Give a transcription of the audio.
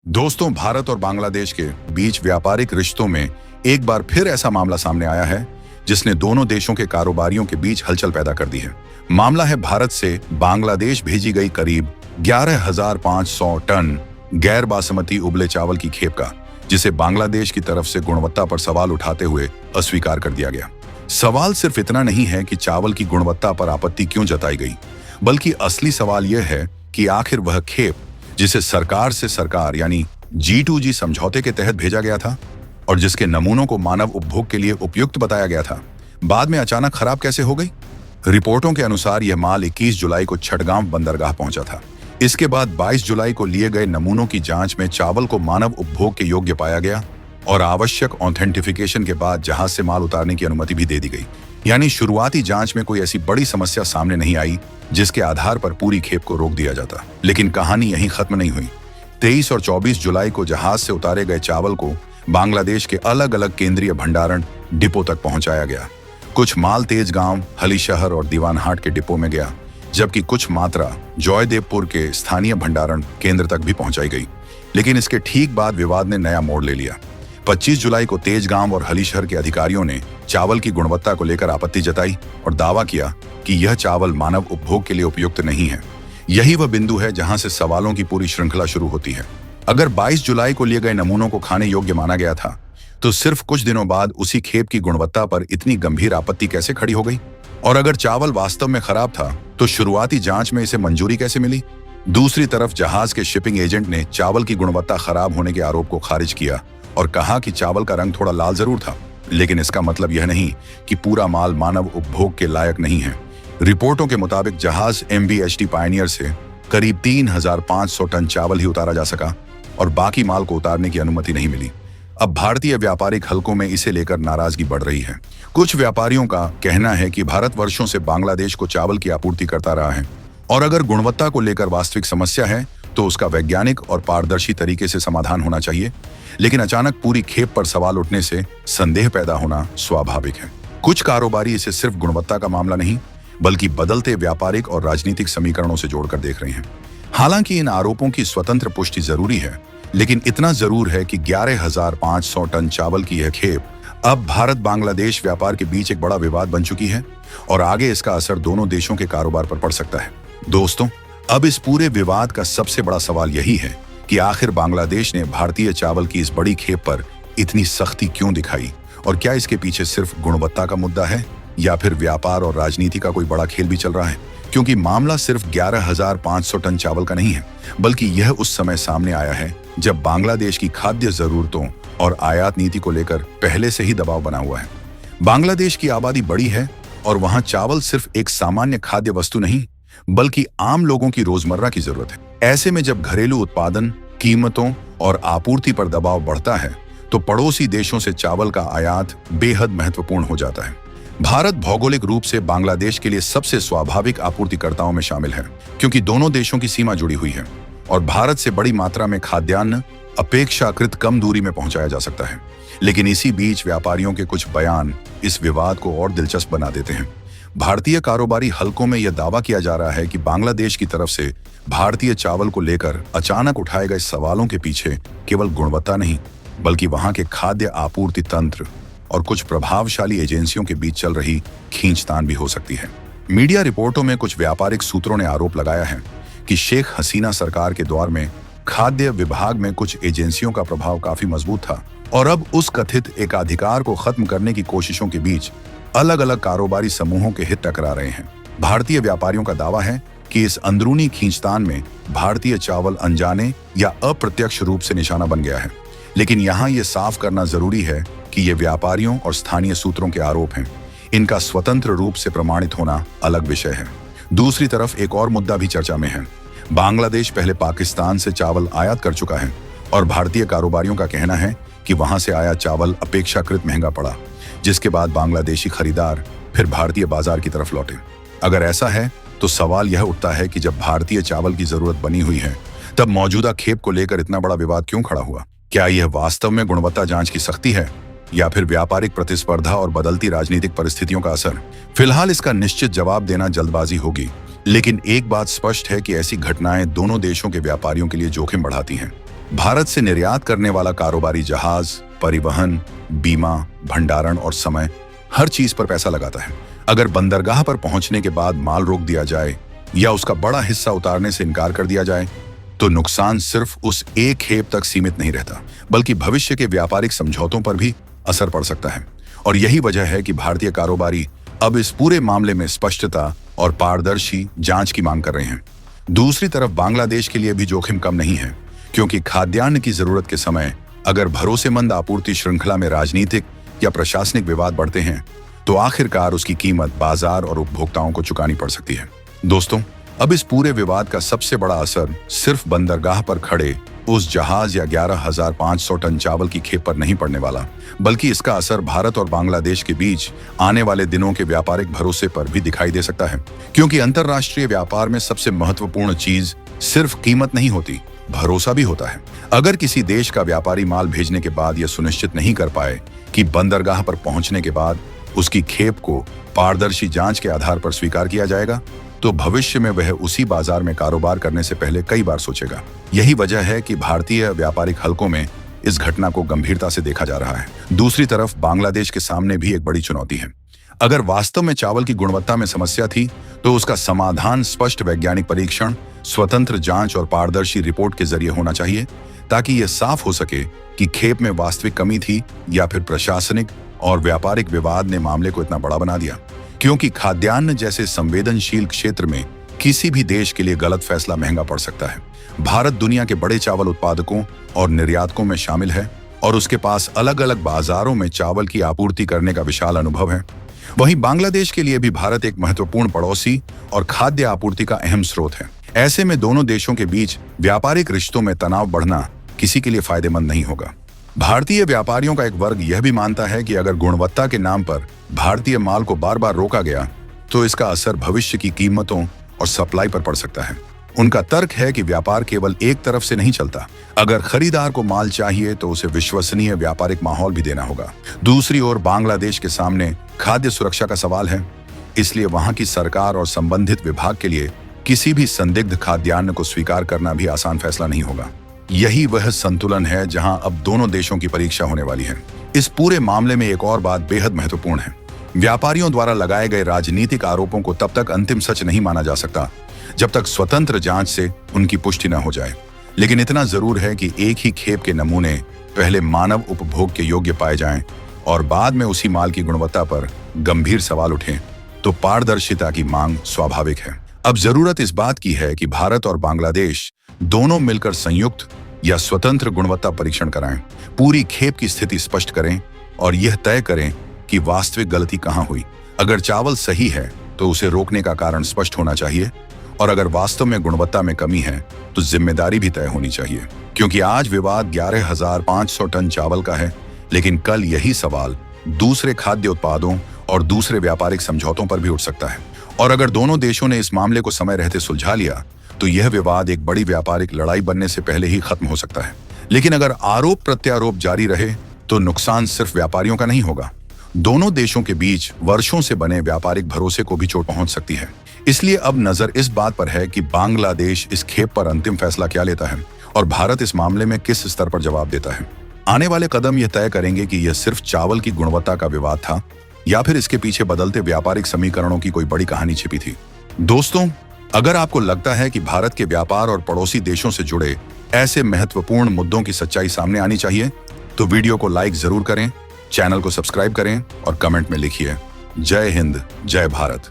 दोस्तों, भारत और बांग्लादेश के बीच व्यापारिक रिश्तों में एक बार फिर ऐसा मामला सामने आया है जिसने दोनों देशों के कारोबारियों के बीच हलचल पैदा कर दी है। मामला है भारत से बांग्लादेश भेजी गई करीब 11,500 टन गैर बासमती उबले चावल की खेप का, जिसे बांग्लादेश की तरफ से गुणवत्ता पर सवाल उठाते हुए अस्वीकार कर दिया गया। सवाल सिर्फ इतना नहीं है कि चावल की गुणवत्ता पर आपत्ति क्यों जताई गई, बल्कि असली सवाल यह है कि आखिर वह खेप जिसे सरकार से सरकार यानी G2G समझौते के तहत भेजा गया था और जिसके नमूनों को मानव उपभोग के लिए उपयुक्त बताया गया था, बाद में अचानक खराब कैसे हो गई। रिपोर्टों के अनुसार यह माल 21 जुलाई को छठगांव बंदरगाह पहुंचा था। इसके बाद 22 जुलाई को लिए गए नमूनों की जांच में चावल को मानव उपभोग के योग्य पाया गया और आवश्यक ऑथेंटिफिकेशन के बाद जहाज से माल उतारने की अनुमति भी दे दी गई। यानी शुरुआती जांच में कोई ऐसी बड़ी समस्या सामने नहीं आई जिसके आधार पर पूरी खेप को रोक दिया जाता। लेकिन कहानी यहीं खत्म नहीं हुई। 23 और 24 जुलाई को जहाज से उतारे गए चावल को बांग्लादेश के अलग अलग केंद्रीय भंडारण डिपो तक पहुंचाया गया। कुछ माल तेजगांव, हलीशहर और दीवानहाट के डिपो में गया, जबकि कुछ मात्रा जयदेवपुर के स्थानीय भंडारण केंद्र तक भी पहुंचाई गई। लेकिन इसके ठीक बाद विवाद ने नया मोड़ ले लिया। 25 जुलाई को तेजगांव और हलीशहर के अधिकारियों ने चावल की गुणवत्ता को लेकर आपत्ति जताई और दावा किया कि यह चावल मानव उपभोग के लिए उपयुक्त नहीं है। यही वह बिंदु है जहां से सवालों की पूरी श्रृंखला शुरू होती है। अगर 22 जुलाई को लिए गए नमूनों को खाने योग्य माना गया था, तो सिर्फ कुछ दिनों बाद उसी खेप की गुणवत्ता पर इतनी गंभीर आपत्ति कैसे खड़ी हो गई? और अगर चावल वास्तव में खराब था, तो शुरुआती जांच में इसे मंजूरी कैसे मिली? दूसरी तरफ जहाज के शिपिंग एजेंट ने चावल की गुणवत्ता खराब होने के आरोप को खारिज किया और कहा कि चावल का रंग थोड़ा लाल जरूर था, लेकिन इसका मतलब यह नहीं कि पूरा माल मानव उपभोग के लायक नहीं है। रिपोर्टों के मुताबिक जहाज MV-HT पायनियर से करीब 3,500 टन चावल ही उतारा जा सका और बाकी माल को उतारने की अनुमति नहीं मिली। अब भारतीय व्यापारिक हलकों में इसे लेकर नाराजगी बढ़ रही है। कुछ व्यापारियों का कहना है कि भारत वर्षों से बांग्लादेश को चावल की आपूर्ति करता रहा है और अगर गुणवत्ता को लेकर वास्तविक समस्या है तो उसका वैज्ञानिक और पारदर्शी तरीके से समाधान होना चाहिए। लेकिन अचानक पूरी खेप पर सवाल उठने से संदेह पैदा होना स्वाभाविक है। कुछ कारोबारी इसे सिर्फ गुणवत्ता का मामला नहीं, बल्कि बदलते व्यापारिक और राजनीतिक समीकरणों से जोड़कर देख रहे हैं। हालांकि इन आरोपों की स्वतंत्र पुष्टि जरूरी है, लेकिन इतना जरूर है कि 11,500 टन चावल की यह खेप अब भारत बांग्लादेश व्यापार के बीच एक बड़ा विवाद बन चुकी है और आगे इसका असर दोनों देशों के कारोबार पर पड़ सकता है। दोस्तों, अब इस पूरे विवाद का सबसे बड़ा सवाल यही है कि आखिर बांग्लादेश ने भारतीय चावल की इस बड़ी खेप पर इतनी सख्ती क्यों दिखाई और क्या इसके पीछे सिर्फ गुणवत्ता का मुद्दा है या फिर व्यापार और राजनीति का कोई बड़ा खेल भी चल रहा है? क्योंकि मामला सिर्फ 11,500 टन चावल का नहीं है, बल्कि यह उस समय सामने आया है जब बांग्लादेश की खाद्य जरूरतों और आयात नीति को लेकर पहले से ही दबाव बना हुआ है। बांग्लादेश की आबादी बड़ी है और वहां चावल सिर्फ एक सामान्य खाद्य वस्तु नहीं, बल्कि आम लोगों की रोजमर्रा की जरूरत है। ऐसे में जब घरेलू उत्पादन, कीमतों और आपूर्ति पर दबाव बढ़ता है, तो पड़ोसी देशों से चावल का आयात बेहद महत्वपूर्ण हो जाता है। भारत भौगोलिक रूप से बांग्लादेश के लिए सबसे स्वाभाविक आपूर्तिकर्ताओं में शामिल है, क्योंकि दोनों देशों की सीमा जुड़ी हुई है और भारत से बड़ी मात्रा में खाद्यान्न अपेक्षाकृत कम दूरी में पहुंचाया जा सकता है। लेकिन इसी बीच व्यापारियों के कुछ बयान इस विवाद को और दिलचस्प बना देते हैं। भारतीय कारोबारी हलकों में यह दावा किया जा रहा है कि बांग्लादेश की तरफ से भारतीय चावल को लेकर अचानक उठाए गए सवालों के पीछे केवल गुणवत्ता नहीं, बल्कि वहां के खाद्य आपूर्ति तंत्र और कुछ प्रभावशाली एजेंसियों के बीच चल रही खींचतान भी हो सकती है। मीडिया रिपोर्टों में कुछ व्यापारिक सूत्रों ने आरोप लगाया है कि शेख हसीना सरकार के दौर में खाद्य विभाग में कुछ एजेंसियों का प्रभाव काफी मजबूत था और अब उस कथित एकाधिकार को खत्म करने की कोशिशों के बीच अलग अलग कारोबारी समूहों के हित टकरा रहे हैं। भारतीय व्यापारियों का दावा है कि इस अंदरूनी खींचतान में भारतीय चावल अनजाने या अप्रत्यक्ष रूप से निशाना बन गया है। लेकिन यहाँ ये साफ करना जरूरी है कि ये व्यापारियों और स्थानीय सूत्रों के आरोप हैं। इनका स्वतंत्र रूप से प्रमाणित होना अलग विषय है। दूसरी तरफ एक और मुद्दा भी चर्चा में है। बांग्लादेश पहले पाकिस्तान से चावल आयात कर चुका है और भारतीय कारोबारियों का कहना है कि वहां से आया चावल अपेक्षाकृत महंगा पड़ा, जिसके बाद बांग्लादेशी खरीदार फिर भारतीय बाजार की तरफ लौटे। अगर ऐसा है तो सवाल यह उठता है कि जब भारतीय चावल की जरूरत बनी हुई है, तब मौजूदा खेप को लेकर इतना बड़ा विवाद क्यों खड़ा हुआ? क्या यह वास्तव में गुणवत्ता जांच की सख्ती है या फिर व्यापारिक प्रतिस्पर्धा और बदलती राजनीतिक परिस्थितियों का असर? फिलहाल इसका निश्चित जवाब देना जल्दबाजी होगी, लेकिन एक बात स्पष्ट है कि ऐसी घटनाएं दोनों देशों के व्यापारियों के लिए जोखिम बढ़ाती हैं। भारत से निर्यात करने वाला कारोबारी जहाज, परिवहन, बीमा, भंडारण और समय, हर चीज पर पैसा लगाता है। अगर बंदरगाह पर पहुंचने के बाद माल रोक दिया जाए या उसका बड़ा हिस्सा उतारने से इनकार कर दिया जाए, तो नुकसान सिर्फ उस एक खेप तक सीमित नहीं रहता, बल्कि भविष्य के व्यापारिक समझौतों पर भी असर पड़ सकता है। और यही वजह है कि भारतीय कारोबारी अब इस पूरे मामले में स्पष्टता और पारदर्शी जांच की मांग कर रहे हैं। दूसरी तरफ बांग्लादेश के लिए भी जोखिम कम नहीं है, क्योंकि खाद्यान्न की जरूरत के समय अगर भरोसेमंद आपूर्ति श्रृंखला में राजनीतिक या प्रशासनिक विवाद बढ़ते हैं, तो आखिरकार उसकी कीमत बाजार और उपभोक्ताओं को चुकानी पड़ सकती है। दोस्तों, अब इस पूरे विवाद का सबसे बड़ा असर सिर्फ बंदरगाह पर खड़े उस जहाज या 11,500 टन चावल की खेप पर नहीं पड़ने वाला, बल्कि इसका असर भारत और बांग्लादेश के बीच आने वाले दिनों के व्यापारिक भरोसे पर भी दिखाई दे सकता है। क्योंकि अंतर्राष्ट्रीय व्यापार में सबसे महत्वपूर्ण चीज सिर्फ कीमत नहीं होती, भरोसा भी होता है। अगर किसी देश का व्यापारी माल भेजने के बाद यह सुनिश्चित नहीं कर पाए कि बंदरगाह पर पहुंचने के बाद उसकी खेप को पारदर्शी जांच के आधार पर स्वीकार किया जाएगा, तो भविष्य में वह उसी बाजार में कारोबार करने से पहले कई बार सोचेगा। यही वजह है कि भारतीय व्यापारिक हलकों में इस घटना को गंभीरता से देखा जा रहा है। दूसरी तरफ बांग्लादेश के सामने भी एक बड़ी चुनौती है। अगर वास्तव में चावल की गुणवत्ता में समस्या थी, तो उसका समाधान स्पष्ट वैज्ञानिक परीक्षण, स्वतंत्र जांच और पारदर्शी रिपोर्ट के जरिए होना चाहिए, ताकि यह साफ हो सके कि खेप में वास्तविक कमी थी या फिर प्रशासनिक और व्यापारिक विवाद ने मामले को इतना बड़ा बना दिया। क्योंकि खाद्यान्न जैसे संवेदनशील क्षेत्र में किसी भी देश के लिए गलत फैसला महंगा पड़ सकता है। भारत दुनिया के बड़े चावल उत्पादकों और निर्यातकों में शामिल है और उसके पास अलग अलग बाजारों में चावल की आपूर्ति करने का विशाल अनुभव है। वहीं बांग्लादेश के लिए भी भारत एक महत्वपूर्ण पड़ोसी और खाद्य आपूर्ति का अहम स्रोत है। ऐसे में दोनों देशों के बीच व्यापारिक रिश्तों में तनाव बढ़ना किसी के लिए फायदेमंद नहीं होगा। भारतीय व्यापारियों का एक वर्ग यह भी मानता है कि अगर गुणवत्ता के नाम पर भारतीय माल को बार बार रोका गया, तो इसका असर भविष्य की कीमतों और सप्लाई पर पड़ सकता है। उनका तर्क है कि व्यापार केवल एक तरफ से नहीं चलता। अगर खरीदार को माल चाहिए तो उसे विश्वसनीय व्यापारिक माहौल भी देना होगा। दूसरी ओर बांग्लादेश के सामने खाद्य सुरक्षा का सवाल है, इसलिए वहां की सरकार और संबंधित विभाग के लिए किसी भी संदिग्ध खाद्यान्न को स्वीकार करना भी आसान फैसला नहीं होगा। यही वह संतुलन है जहां अब दोनों देशों की परीक्षा होने वाली है। इस पूरे मामले में एक और बात बेहद महत्वपूर्ण है। व्यापारियों द्वारा लगाए गए राजनीतिक आरोपों को तब तक अंतिम सच नहीं माना जा सकता जब तक स्वतंत्र जांच से उनकी पुष्टि न हो जाए। लेकिन इतना जरूर है कि एक ही खेप के नमूने पहले मानव उपभोग के योग्य पाए जाएं और बाद में उसी माल की गुणवत्ता पर गंभीर सवाल उठें, तो पारदर्शिता की मांग स्वाभाविक है। अब जरूरत इस बात की है कि भारत और बांग्लादेश दोनों मिलकर संयुक्त या स्वतंत्र गुणवत्ता परीक्षण कराएं, पूरी खेप की स्थिति स्पष्ट करें और यह तय करें कि वास्तविक गलती कहां हुई। अगर चावल सही है तो उसे रोकने का कारण स्पष्ट होना चाहिए, और अगर वास्तव में गुणवत्ता में कमी है तो जिम्मेदारी भी तय होनी चाहिए। क्योंकि आज विवाद 11,500 टन चावल का है, लेकिन कल यही सवाल दूसरे खाद्य उत्पादों और दूसरे व्यापारिक समझौतों पर भी उठ सकता है। और अगर दोनों देशों ने इस मामले को समय रहते सुलझा लिया, तो यह विवाद एक बड़ी व्यापारिक लड़ाई बनने से पहले ही खत्म हो सकता है। लेकिन अगर आरोप प्रत्यारोप जारी रहे, तो नुकसान सिर्फ व्यापारियों का नहीं होगा, दोनों देशों के बीच वर्षों से बने व्यापारिक भरोसे को भी चोट पहुंच सकती है। इसलिए अब नजर इस बात पर है कि बांग्लादेश इस खेप पर अंतिम फैसला क्या लेता है और भारत इस मामले में किस स्तर पर जवाब देता है। आने वाले कदम यह तय करेंगे कि यह सिर्फ चावल की गुणवत्ता का विवाद था या फिर इसके पीछे बदलते व्यापारिक समीकरणों की कोई बड़ी कहानी छिपी थी। दोस्तों, अगर आपको लगता है कि भारत के व्यापार और पड़ोसी देशों से जुड़े ऐसे महत्वपूर्ण मुद्दों की सच्चाई सामने आनी चाहिए, तो वीडियो को लाइक जरूर करें, चैनल को सब्सक्राइब करें और कमेंट में लिखिए जय हिंद, जय भारत।